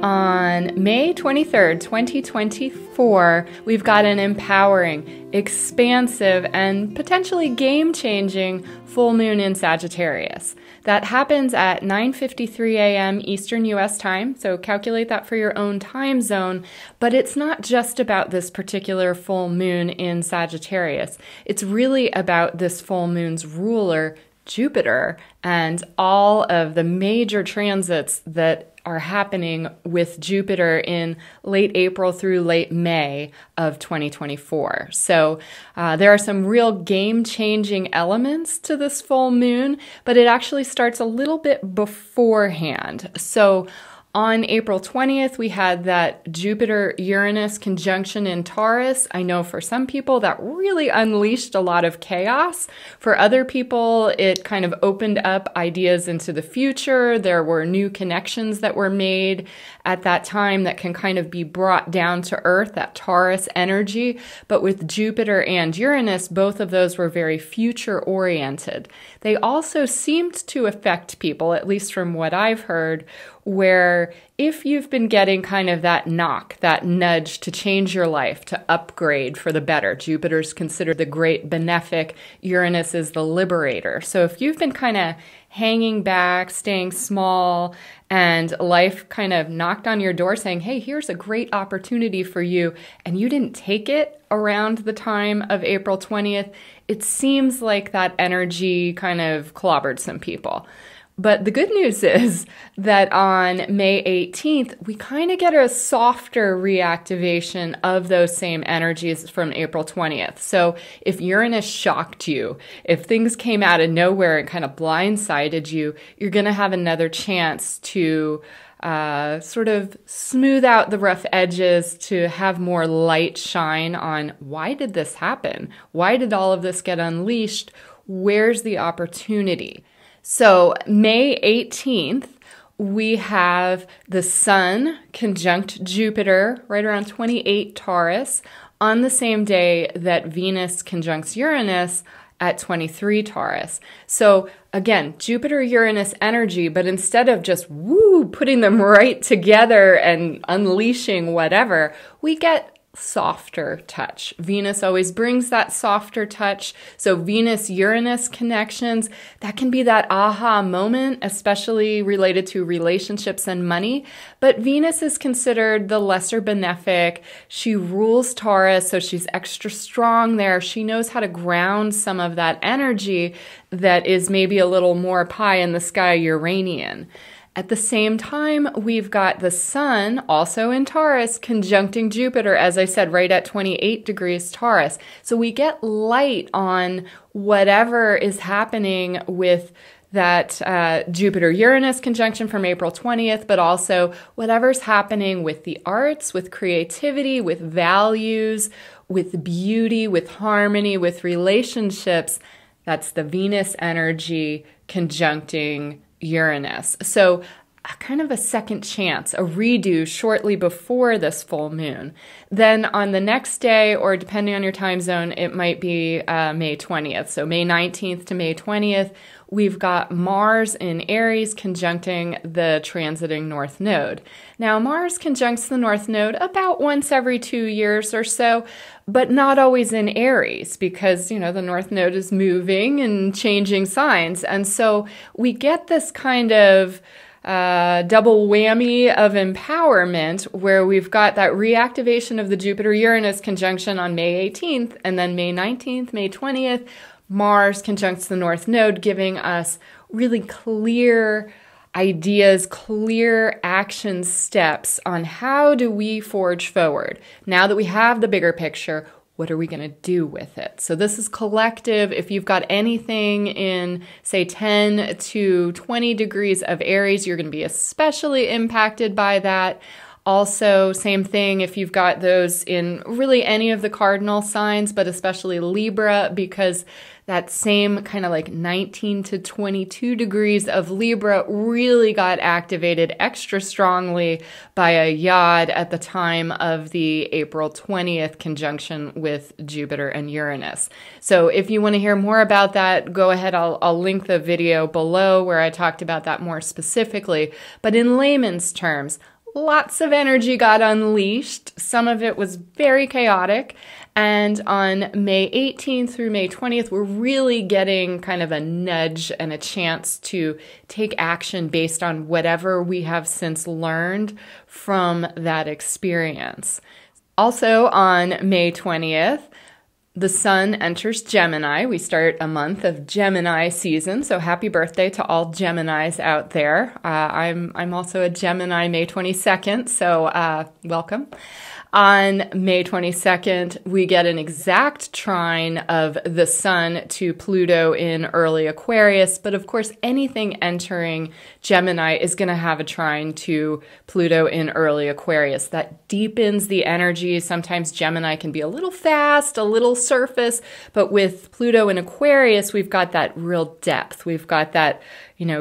On May 23rd, 2024, we've got an empowering, expansive, and potentially game-changing full moon in Sagittarius. That happens at 9:53 a.m. Eastern U.S. time, so calculate that for your own time zone. But it's not just about this particular full moon in Sagittarius. It's really about this full moon's ruler, Jupiter, and all of the major transits that are happening with Jupiter in late April through late May of 2024. So there are some real game-changing elements to this full moon, but it actually starts a little bit beforehand. So on April 20th, we had that Jupiter-Uranus conjunction in Taurus. I know for some people that really unleashed a lot of chaos. For other people, it kind of opened up ideas into the future. There were new connections that were made at that time that can kind of be brought down to earth, that Taurus energy. But with Jupiter and Uranus, both of those were very future-oriented. They also seemed to affect people, at least from what I've heard, where if you've been getting kind of that knock, that nudge to change your life, to upgrade for the better, Jupiter's considered the great benefic, Uranus is the liberator. So if you've been kind of hanging back, staying small, and life kind of knocked on your door saying, hey, here's a great opportunity for you, and you didn't take it around the time of April 20th, it seems like that energy kind of clobbered some people. But the good news is that on May 18th, we kind of get a softer reactivation of those same energies from April 20th. So if Uranus shocked you, if things came out of nowhere and kind of blindsided you, you're going to have another chance to sort of smooth out the rough edges, to have more light shine on why did this happen? Why did all of this get unleashed? Where's the opportunity? So May 18th, we have the Sun conjunct Jupiter right around 28 Taurus on the same day that Venus conjuncts Uranus at 23 Taurus. So again, Jupiter-Uranus energy, but instead of just putting them right together and unleashing whatever, we get softer touch. Venus always brings that softer touch. So Venus-Uranus connections, that can be that aha moment, especially related to relationships and money. But Venus is considered the lesser benefic. She rules Taurus, so she's extra strong there. She knows how to ground some of that energy that is maybe a little more pie in the sky Uranian. At the same time, we've got the Sun, also in Taurus, conjuncting Jupiter, as I said, right at 28 degrees Taurus. So we get light on whatever is happening with that Jupiter-Uranus conjunction from April 20th, but also whatever's happening with the arts, with creativity, with values, with beauty, with harmony, with relationships. That's the Venus energy conjuncting Uranus. So kind of a second chance, a redo shortly before this full moon. Then on the next day, or depending on your time zone, it might be May 20th. So May 19th to May 20th, we've got Mars in Aries conjuncting the transiting North Node. Now, Mars conjuncts the North Node about once every 2 years or so, but not always in Aries because, the North Node is moving and changing signs. And so we get this kind of double whammy of empowerment where we've got that reactivation of the Jupiter-Uranus conjunction on May 18th, and then May 19th, May 20th, Mars conjuncts the North Node, giving us really clear ideas, clear action steps on how do we forge forward. Now that we have the bigger picture, what are we going to do with it? So this is collective. If you've got anything in, say, 10 to 20 degrees of Aries, you're going to be especially impacted by that. Also, same thing if you've got those in really any of the cardinal signs, but especially Libra, because that same kind of like 19 to 22 degrees of Libra really got activated extra strongly by a yod at the time of the April 20th conjunction with Jupiter and Uranus. So if you want to hear more about that, go ahead. I'll link the video below where I talked about that more specifically. But in layman's terms, lots of energy got unleashed. Some of it was very chaotic. And on May 18th through May 20th, we're really getting kind of a nudge and a chance to take action based on whatever we have since learned from that experience. Also on May 20th, the sun enters Gemini. We start a month of Gemini season, so happy birthday to all Geminis out there. I'm also a Gemini May 22nd, so welcome. On May 22nd, we get an exact trine of the sun to Pluto in early Aquarius, but of course anything entering Gemini is going to have a trine to Pluto in early Aquarius. That deepens the energy. Sometimes Gemini can be a little fast, a little surface, but with Pluto in Aquarius, we've got that real depth. We've got that,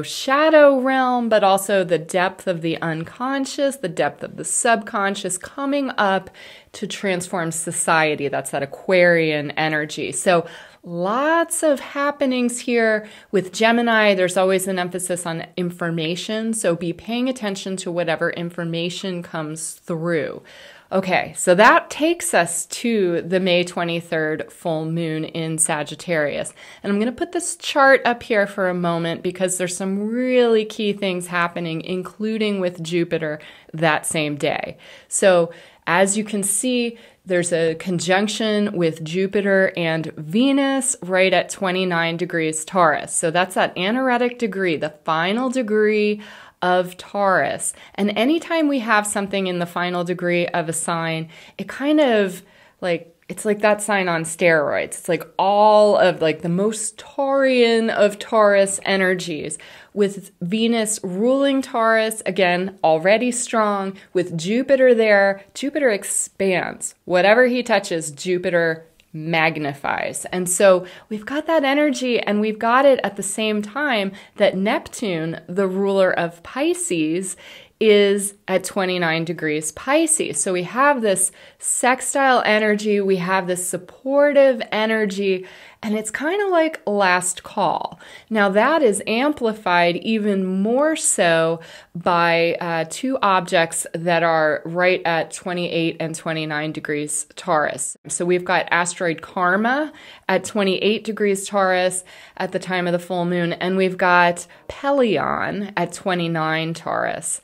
shadow realm, but also the depth of the unconscious, the depth of the subconscious coming up to transform society. That's that Aquarian energy. So lots of happenings here with Gemini. There's always an emphasis on information. So be paying attention to whatever information comes through. Okay, so that takes us to the May 23rd full moon in Sagittarius. And I'm going to put this chart up here for a moment because there's some really key things happening, including with Jupiter that same day. So as you can see, there's a conjunction with Jupiter and Venus right at 29 degrees Taurus. So that's that anaretic degree, the final degree of Taurus. And anytime we have something in the final degree of a sign, it kind of it's like that sign on steroids. It's like all of the most Taurian of Taurus energies. With Venus ruling Taurus, again, already strong. With Jupiter there, Jupiter expands. Whatever he touches, Jupiter magnifies. And so we've got that energy, and we've got it at the same time that Neptune, the ruler of Pisces, is at 29 degrees Pisces. So we have this sextile energy, we have this supportive energy, and it's kind of like last call. Now that is amplified even more so by two objects that are right at 28 and 29 degrees Taurus. So we've got asteroid Karma at 28 degrees Taurus at the time of the full moon, and we've got Pelion at 29 Taurus.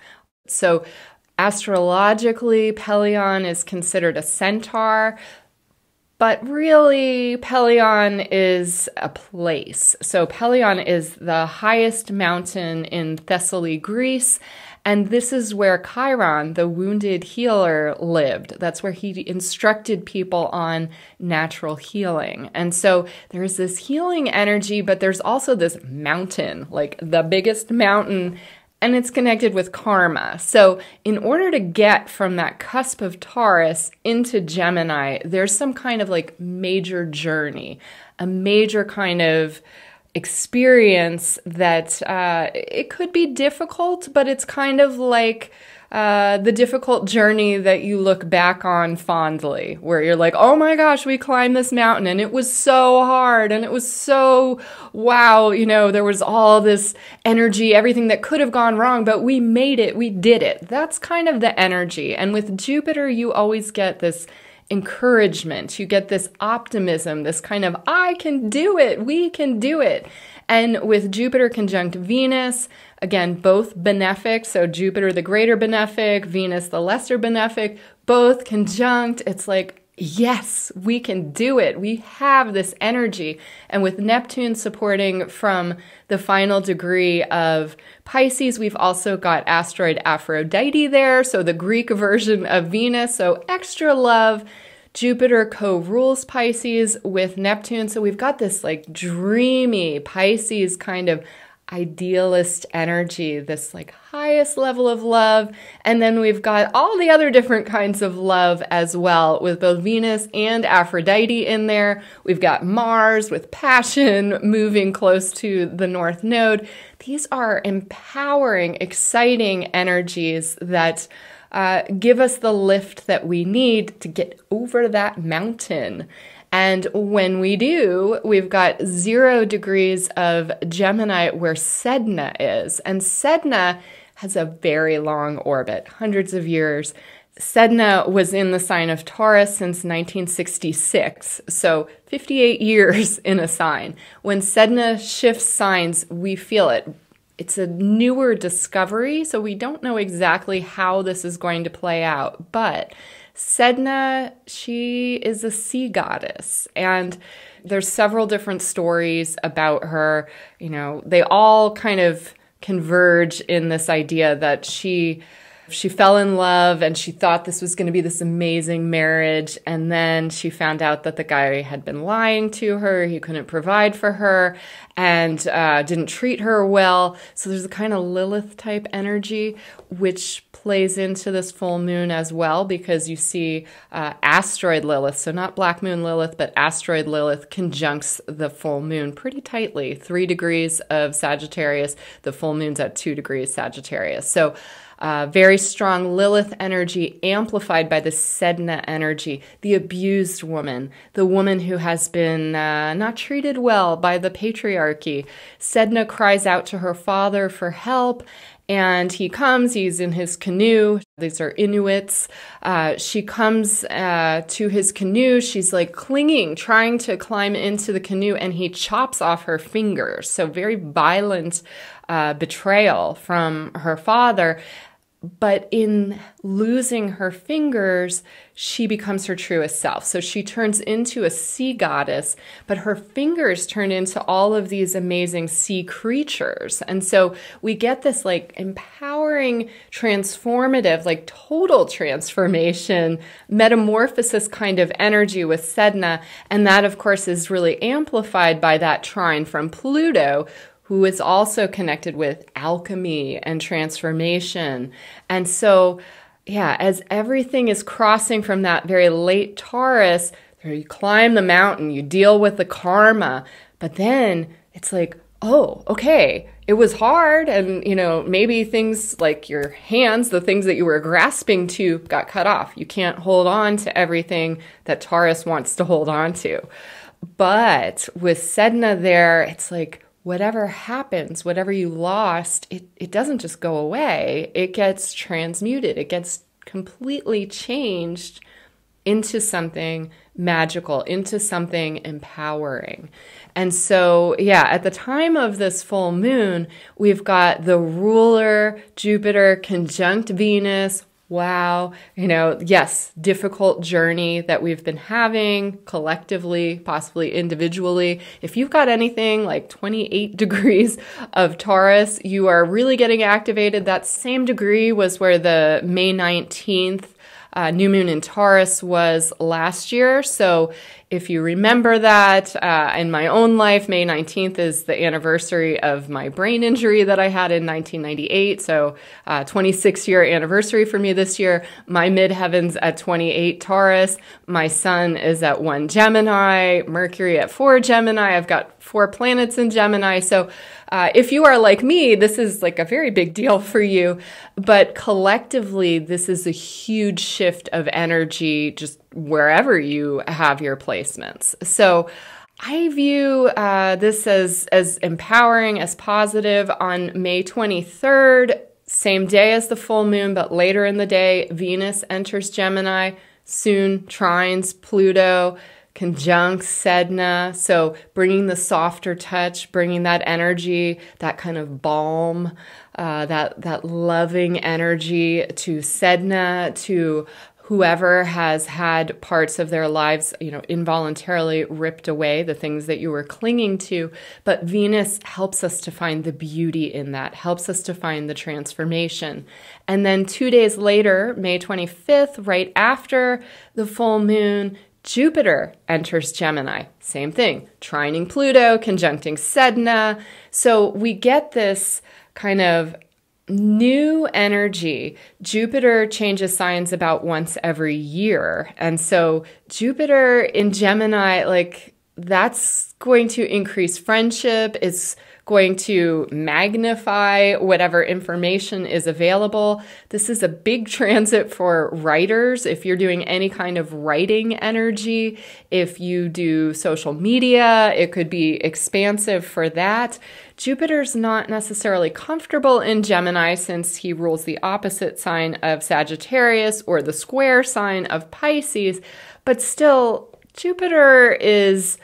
So astrologically, Pelion is considered a centaur, but really Pelion is a place. So Pelion is the highest mountain in Thessaly, Greece, and this is where Chiron, the wounded healer, lived. That's where he instructed people on natural healing. And so there's this healing energy, but there's also this mountain, like the biggest mountain, and it's connected with karma. So in order to get from that cusp of Taurus into Gemini, there's some kind of major journey, a major kind of experience that it could be difficult, but it's kind of like the difficult journey that you look back on fondly, where you're like, oh my gosh, we climbed this mountain and it was so hard and it was so, wow, there was all this energy, everything that could have gone wrong, but we made it, we did it. That's kind of the energy. And with Jupiter, you always get this encouragement, you get this optimism, this kind of, I can do it, we can do it. And with Jupiter conjunct Venus, again, both benefic, so Jupiter the greater benefic, Venus the lesser benefic, both conjunct, it's like, yes, we can do it. We have this energy. And with Neptune supporting from the final degree of Pisces, we've also got asteroid Aphrodite there, so the Greek version of Venus, so extra love. Jupiter co-rules Pisces with Neptune, so we've got this dreamy Pisces kind of idealist energy, this highest level of love. And then we've got all the other different kinds of love as well, with both Venus and Aphrodite in there. We've got Mars with passion moving close to the North Node. These are empowering, exciting energies that give us the lift that we need to get over that mountain. And when we do, we've got 0 degrees of Gemini where Sedna is. And Sedna has a very long orbit, hundreds of years. Sedna was in the sign of Taurus since 1966, so 58 years in a sign. When Sedna shifts signs, we feel it. It's a newer discovery, so we don't know exactly how this is going to play out. But Sedna, she is a sea goddess, and there's several different stories about her. You know, they all kind of converge in this idea that she fell in love and she thought this was going to be this amazing marriage. And then she found out that the guy had been lying to her. He couldn't provide for her and didn't treat her well. So there's a kind of Lilith type energy, which plays into this full moon as well, because you see asteroid Lilith, so not black moon Lilith, but asteroid Lilith conjuncts the full moon pretty tightly. 3 degrees of Sagittarius, the full moon's at 2 degrees Sagittarius. So very strong Lilith energy amplified by the Sedna energy, the abused woman, the woman who has been not treated well by the patriarchy. Sedna cries out to her father for help, and he comes, he's in his canoe. These are Inuits. She comes to his canoe. She's like clinging, trying to climb into the canoe, and he chops off her fingers. So very violent betrayal from her father. But in losing her fingers, she becomes her truest self. So she turns into a sea goddess, but her fingers turn into all of these amazing sea creatures. And so we get this like empowering, transformative, like total transformation, metamorphosis kind of energy with Sedna. And that, of course, is really amplified by that trine from Pluto, who is also connected with alchemy and transformation. And so, yeah, as everything is crossing from that very late Taurus, you climb the mountain, you deal with the karma, but then it's like, oh, okay, it was hard. And, you know, maybe things like your hands, the things that you were grasping to, got cut off. You can't hold on to everything that Taurus wants to hold on to. But with Sedna there, it's like, whatever happens, whatever you lost, it doesn't just go away. It gets transmuted. It gets completely changed into something magical, into something empowering. And so, yeah, at the time of this full moon, we've got the ruler Jupiter conjunct Venus. Wow. You know, yes, difficult journey that we've been having collectively, possibly individually. If you've got anything like 28 degrees of Taurus, you are really getting activated. That same degree was where the May 19th new moon in Taurus was last year. So if you remember that, in my own life, May 19th is the anniversary of my brain injury that I had in 1998. So 26-year anniversary for me this year. My midheaven's at 28 Taurus. My sun is at 1 Gemini, Mercury at 4 Gemini. I've got 4 planets in Gemini. So if you are like me, this is like a very big deal for you. But collectively, this is a huge shift of energy just wherever you have your placements. So I view this as empowering, as positive. On May 23rd, same day as the full moon, but later in the day, Venus enters Gemini, soon trines Pluto, conjuncts Sedna. So bringing the softer touch, bringing that energy, that kind of balm, that loving energy to Sedna, to whoever has had parts of their lives, you know, involuntarily ripped away, the things that you were clinging to. But Venus helps us to find the beauty in that, helps us to find the transformation. And then 2 days later, May 25th, right after the full moon, Jupiter enters Gemini. Same thing, trining Pluto, conjuncting Sedna. So we get this kind of new energy. Jupiter changes signs about once every year. And so Jupiter in Gemini, like, that's going to increase friendship. It's going to magnify whatever information is available. This is a big transit for writers. If you're doing any kind of writing energy, if you do social media, it could be expansive for that. Jupiter's not necessarily comfortable in Gemini since he rules the opposite sign of Sagittarius or the square sign of Pisces, but still, Jupiter is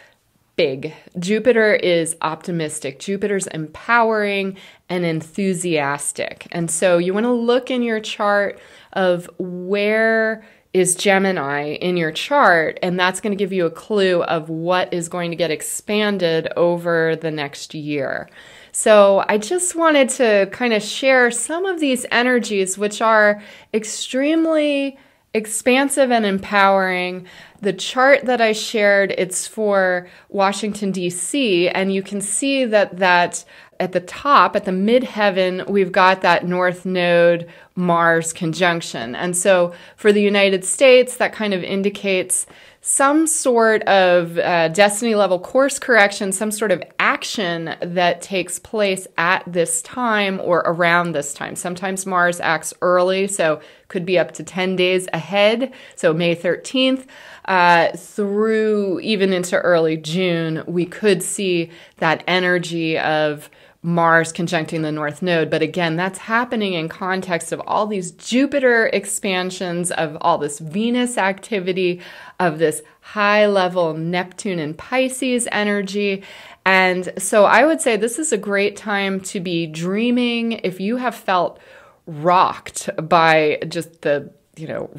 big. Jupiter is optimistic. Jupiter's empowering and enthusiastic. And so you want to look in your chart of where is Gemini in your chart, and that's going to give you a clue of what is going to get expanded over the next year. So I just wanted to kind of share some of these energies, which are extremely expansive and empowering. The chart that I shared, it's for Washington, D.C., and you can see that at the top, at the midheaven, we've got that North Node Mars conjunction. And so for the United States, that kind of indicates some sort of destiny level course correction, some sort of action that takes place at this time or around this time. Sometimes Mars acts early, so could be up to 10 days ahead. So May 13th through even into early June, we could see that energy of Mars conjuncting the North Node. But again, that's happening in context of all these Jupiter expansions, of all this Venus activity, of this high level Neptune and Pisces energy. And so I would say this is a great time to be dreaming. If you have felt rocked by just the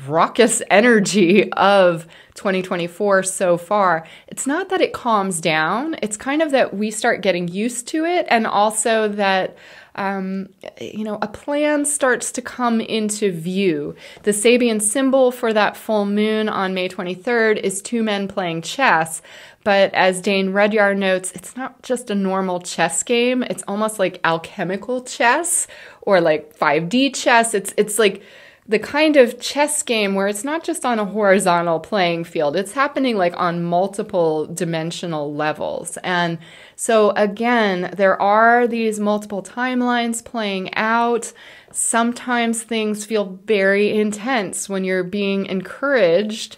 raucous energy of 2024 so far, it's not that it calms down. It's kind of that we start getting used to it, and also that a plan starts to come into view. The Sabian symbol for that full moon on May 23rd is two men playing chess. But as Dane Rudyard notes, it's not just a normal chess game. It's almost like alchemical chess or like 5D chess. It's like the kind of chess game where it's not just on a horizontal playing field, it's happening like on multiple dimensional levels. And so again, there are these multiple timelines playing out. Sometimes things feel very intense when you're being encouraged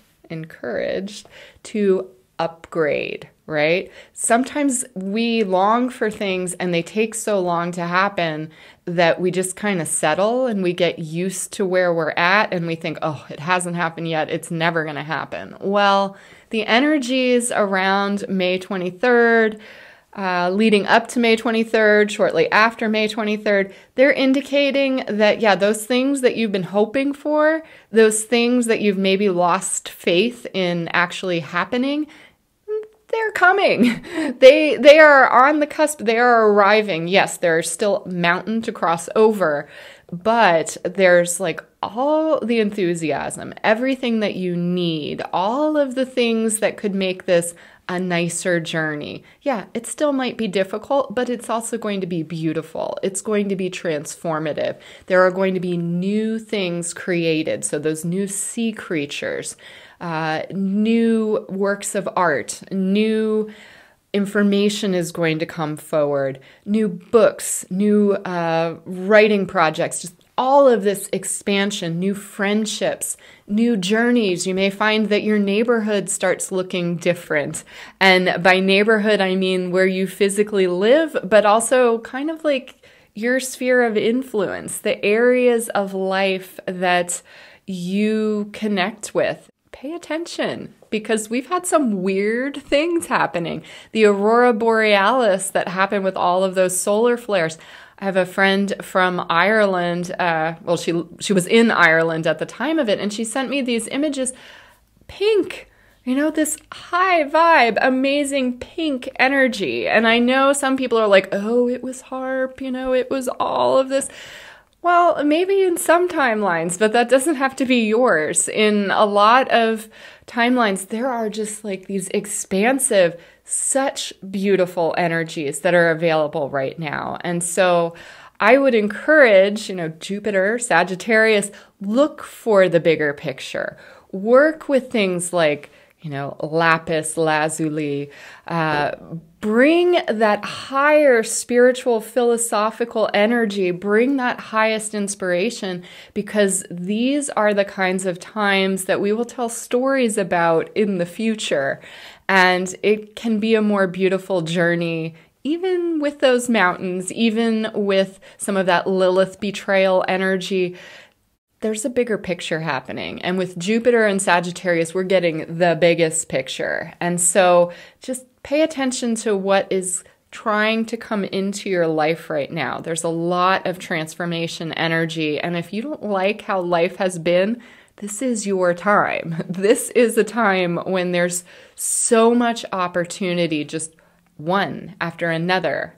to upgrade, right? Sometimes we long for things and they take so long to happen that we just kind of settle and we get used to where we're at and we think, oh, it hasn't happened yet. It's never going to happen. Well, the energies around May 23rd, leading up to May 23rd, shortly after May 23rd, they're indicating that, yeah, those things that you've been hoping for, those things that you've maybe lost faith in actually happening, they're coming. They are on the cusp. They are arriving. Yes, there's still a mountain to cross over, but there's like all the enthusiasm, everything that you need, all of the things that could make this a nicer journey. Yeah, it still might be difficult, but it's also going to be beautiful. It's going to be transformative. There are going to be new things created. So those new sea creatures, new works of art, new information is going to come forward, new books, new writing projects, just all of this expansion, new friendships, new journeys. You may find that your neighborhood starts looking different. And by neighborhood, I mean where you physically live, but also kind of like your sphere of influence, the areas of life that you connect with. Pay attention, because we've had some weird things happening. The Aurora Borealis that happened with all of those solar flares. I have a friend from Ireland. She was in Ireland at the time of it, and she sent me these images. Pink, this high vibe, amazing pink energy. And I know some people are like, oh, it was HARP, it was all of this. Well, maybe in some timelines, but that doesn't have to be yours. In a lot of timelines, there are just like these expansive, such beautiful energies that are available right now. And so I would encourage, Jupiter, Sagittarius, look for the bigger picture. Work with things like, lapis lazuli. Bring that higher spiritual, philosophical energy, bring that highest inspiration, because these are the kinds of times that we will tell stories about in the future. And it can be a more beautiful journey, even with those mountains, even with some of that Lilith betrayal energy. There's a bigger picture happening. And with Jupiter and Sagittarius, we're getting the biggest picture. And so just pay attention to what is trying to come into your life right now. There's a lot of transformation energy. And if you don't like how life has been, this is your time. This is a time when there's so much opportunity, just one after another,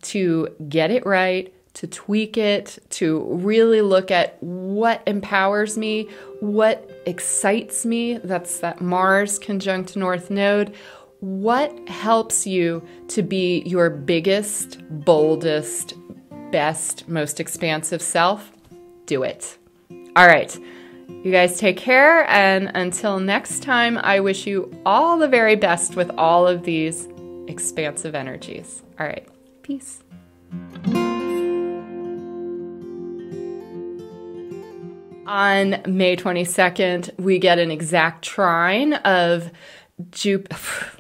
to get it right, to tweak it, to really look at what empowers me, what excites me. That's that Mars conjunct North Node. What helps you to be your biggest, boldest, best, most expansive self? Do it. All right. You guys take care. And until next time, I wish you all the very best with all of these expansive energies. All right. Peace. On May 22nd, we get an exact trine of Jupiter.